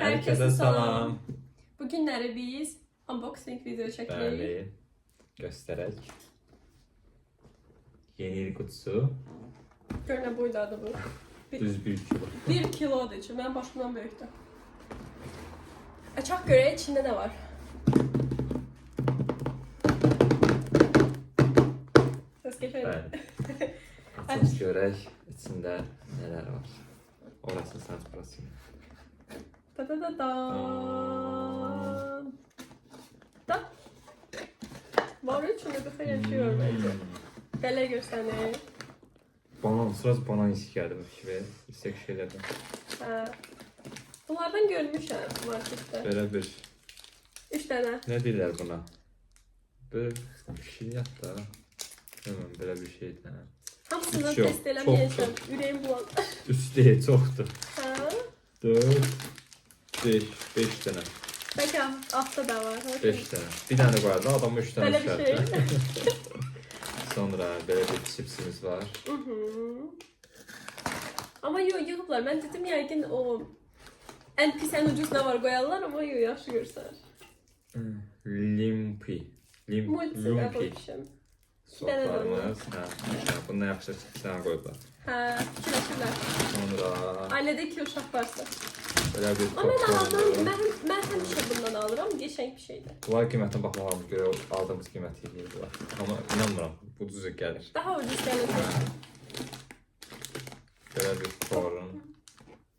Herkese salam. Bugünləri biz unboxing video çəkirik. Bəli, göstərək. Yeni il qutusu. Gör nə boydadır bu. Düz 1 kilo. 1 kilodur içi. Mənim başımdan böyükdür. Açaq görək içində nə var. Səs geçək. Bəli. Açıq görək içində nələr var. Orası saç burası. Da da da da. Da. Var içində bir xeyli şey var bence. Belə göstərir. Banan, sırası banan isi gəldi bu fikri. İstək şeylərdən. Hə. Bunlardan görmüşəm marketdə. Belə bir, 3 dənə. nə deyirlər buna? Böyle şilyat da. Bilmem, belə bir şeydir. Hamısını Üç yox, test eləməyəcəm. çoxdur. Ürəyim bulanır. Üst deyil, çoxdur. Hə. 4, 5 dənə. Bəlkə altta da var. 5 dənə. Bir dənə qoyardı, adamı 3 dənə Belə bir şey. çıxartdı. Sonra belə bir chipsimiz var. Amma yox, yığıblar. Mən dedim yəqin o ən pis, ən ucuz nə var qoyarlar, amma yox, yaxşı görsənir. Limpi. Multi yapmışım. Soslarımız. Hə, bunu yaxşı çipsdən qoyublar. Hə, fikirləşirlər. Sonra Ailədə 2 uşaq varsa. belə bir Amma mən aldım, popcorn. mən həmişə bundan alıram, qəşəng bir şeydir. Bunlar qiymətinə baxmağımız görə aldığımız qiyməti yeyirlər. Amma inanmıram, bu düzü gəlir. Daha ucuz gələcək. Belə bir popcorn.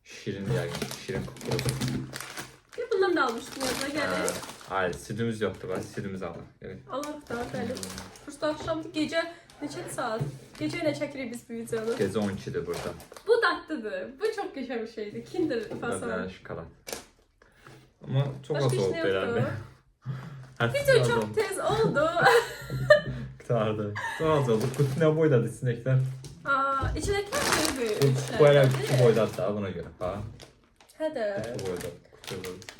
Şirin yəqin, şirin kukuruzu. Bir bundan da almışdım yazına gəlir. Hayır, sidimiz yoxdur, bax, sidimiz alır. Allah da bəli. Prosta axşam gecə neçə saat? Gecə ilə çəkirik biz bu videonu. Gecə 12-dir burada. Bu dadlıdır. Bu çox qəşəng bir şeydir. Kinder fason. Bəzən şokolad. Amma çox Başqa az iş olub nə belə. yoxdur? Video çox tez oldu. Qurtardı. Çox az oldu. Qutu nə boydadır içindəkilər? İçindəkilər böyük. Bu elə 2 boydadır da buna görə. Ha? Hə də. 2 boydadır. Kutu boydadır.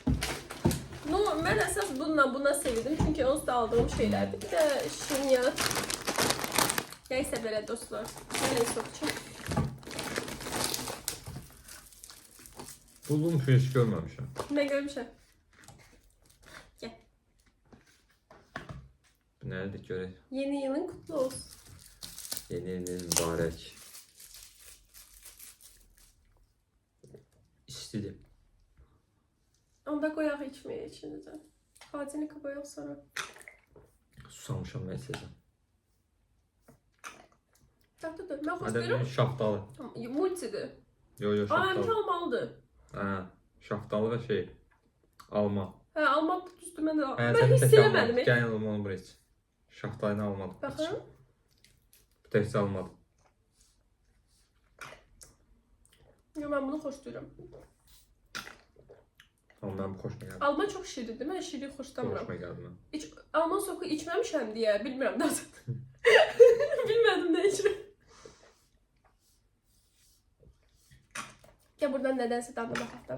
No, mən əsas buna sevindim. Çünki onsuz da aldığım şeylərdir. Bir də şinyat. Nəysə belə dostlar. Belə sokçum. Bulduğum şey hiç görməmişəm. Mən görmüşəm. Gəl. Bu nədir görək? Yeni yılın kutlu olsun. Yeni ilin mübarək. İstidir. Onda qoyaq içməyə içinizə. Xadinika qoyaq sonra. Susamışam mən içəcəm. Dadlıdır. Mən xoş Hadi görürəm. şaftalı. Multidir. Yo yo Aa, həmişə şaftalı. almalıdır. Hə, şaftalı və şey. Alma. Hə, almaq düzdür. Mən Hə, mən hiss eləmədim. Gəl onu bura iç. Şaftalını almadım. Baxın. Bu təkcə almadım. Yo, mən bunu xoşlayıram. Amma mən bu xoşuma gəldi. Alma çox şirindir. Mən şirin xoşlamıram. Xoşuma gəldi mən. Alman soku içməmişəm deyə bilmirəm da. Bilmədim nə içirəm. Gəl buradan nədənsə dadına baxaq da.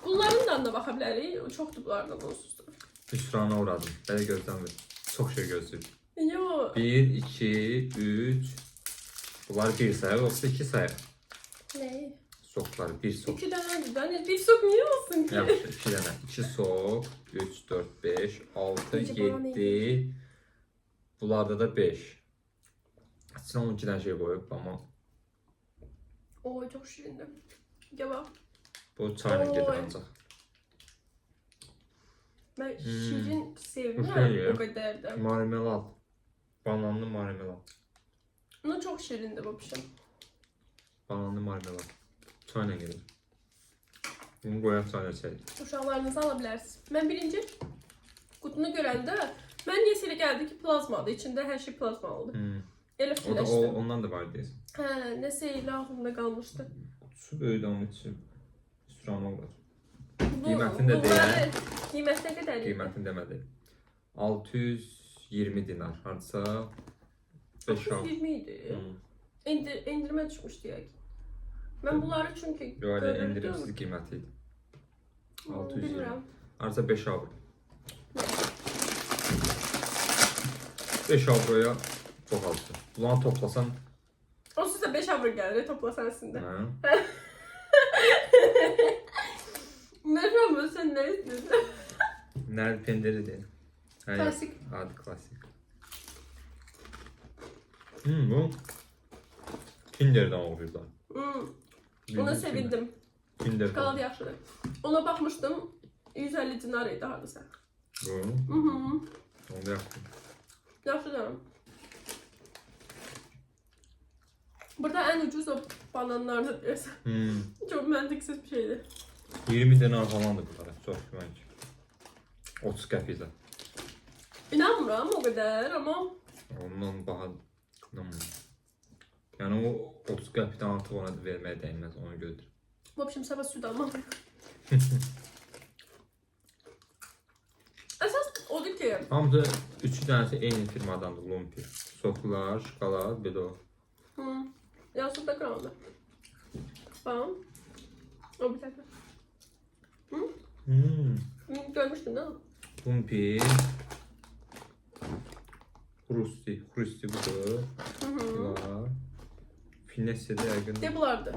Bunların dadına baxa bilərik. Çoxdur bunlardan onsuzdur. Hüsrana uğradım. Belə gözləmir. Çox şey gözləyir. Yo. 1, 2, 3. Bunlar 1 sayır, yoksa 2 sayır. Nə? Soklar 1 sok. 2 dənədir. Dənə bir sok niyə olsun ki? Yaxşı, 2 dənə. 2 sok, 3, 4, 5, 6, Necə bana 7. Bunlarda da 5. İçine 12 dənə şey qoyub, amma Oy, çox şirindir. Gəl bax. bu çayla gedir Oy. ancaq. Mən şirin Bu sevmirəm şey, o qədər də. Marmelad. Bananlı marmelad. Bunu çox şirindir bu pişim. Bananlı marmelad. Çayla gedir. Bunu qoyaq çayla içərik. Uşaqlarınızı ala bilərsiniz. Mən birinci qutunu görəndə mən niyə elə gəldi ki, plazmadır. İçində hər şey plazmalıdır. Elə O da fikirləşdim. ondan da var deyəsən. Hə, nəsə elə ağlımda qalmışdı. Su böyüdü onun için. Hüsrana uğradı. Bu, Qiymətini də bunları- deyək. Qiymət nə qədər idi? Qiymətini demədi. 620 dinar. Hardasa 5 al. 620 idi. Endirmə düşmüşdü yəqin. Mən bunları çünki Yo, elə görürdüm. endirimsiz qiyməti idi. 620. Bilmirəm. Hardasa 5 avro. 5 avroya çox azdır. Bunları toplasan, Onsuz da 5 avro gəlir, toplasan əslində. hə? Merhaba, sen ne istedin? Nerede pendiri değil. Hayır, Klasik. hadi klasik. Bu Kinder'dan oluyorlar. Ona sevindim. Kinder. Şokolad yaxşıdır. Ona baxmışdım. 150 dinar idi hardasa. Onu yaptım. Yaxşıdır. Burada en ucuz o bananlardır deyəsən. Çok məntiqsiz bir şeydir. 20 dinar falandır bunlara. Çok güvenç. 30 qəpikdə. İnanmıram o qədər, amma Ondan daha inanmıyorum. Yani o 30 qəpikdən artıq ona da verməyə dəyməz, onu götür. bu общем sabah süd almalıyım. Əsas odur ki, Hamısı 3 dənəsi eyni firmadandır, Lumpi. Soklar, şokolad, bir də o. Yansıda qrandı. Bax. O bir dəfə. Görmüşdün değil mi? Lumpi. Hrusti budur. Var. Finesse de yəqin. De bulardı.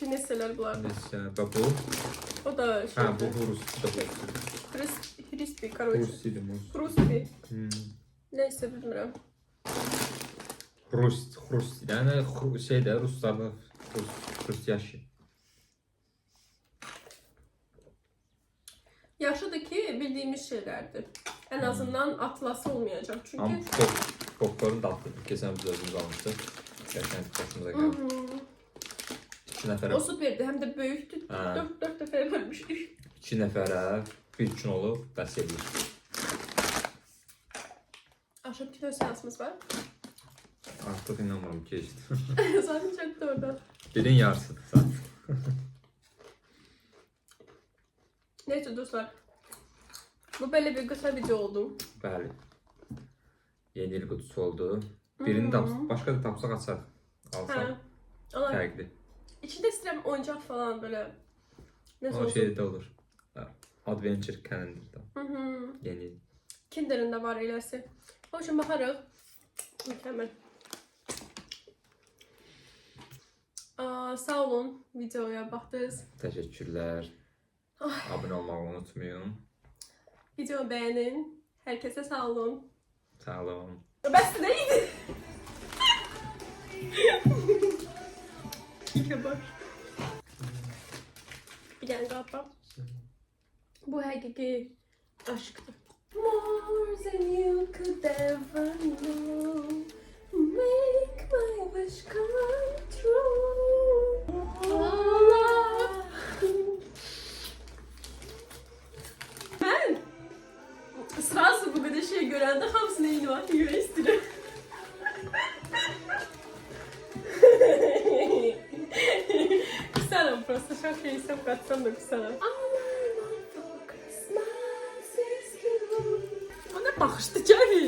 Finesseler bulardı. Finesse, və bu. O da şey. Ha, bu Hrusti də bu. Crispy, короче. Hrustidir bu. Crispy. Neyse bilmirəm. Hrusti. Yəni şeydə Ruslarda Hrustiyaşı. Yaşlıdır ki bildiğimiz şeylerdir. En azından atlası olmayacak çünkü. Ama popcorn tatlı. Keçən biz özümüz almışdıq. Gerçekten hoşumuza gəldi. 2 nəfərə. O süt verdi hem de büyüktü. Ha. 4 defa vermiştik. 2 nəfərə bir gün olub bəs edir. Akşam kilo seansımız var. Artıq inanmıram keçdi. Zaten çöktü orada. Birin yarısıdır zaten. Neyse dostlar. Bu böyle bir kısa video oldu. Bəli. Yeni il qutusu oldu. Birini başqa da tapsaq açar. Alsaq Ama fərqli. içinde istəyirəm oyuncaq falan böyle. Ne O olsun. şeydə olur. Adventure Calendar'da. Yeni il. Kinder'in de var eləsi. Hoşum bakarıq. Mükemmel. Sağ olun videoya baxdınız. Təşəkkürlər. Abunə olmağı unutmayın. Videomu beğenin. Herkese sağ olun. Sağ olun. Bəs neydi? İlke bak. Bir tane daha. Bu hakiki aşktı. More than you could ever know. Make my wish come true. Allah. Ben sırası bu kadar şey görende hamsını yine var. Yüreği istiyor. Kusaram просто, şak şeysem katsam da kusaram. Bu ne bakıştı Cahil?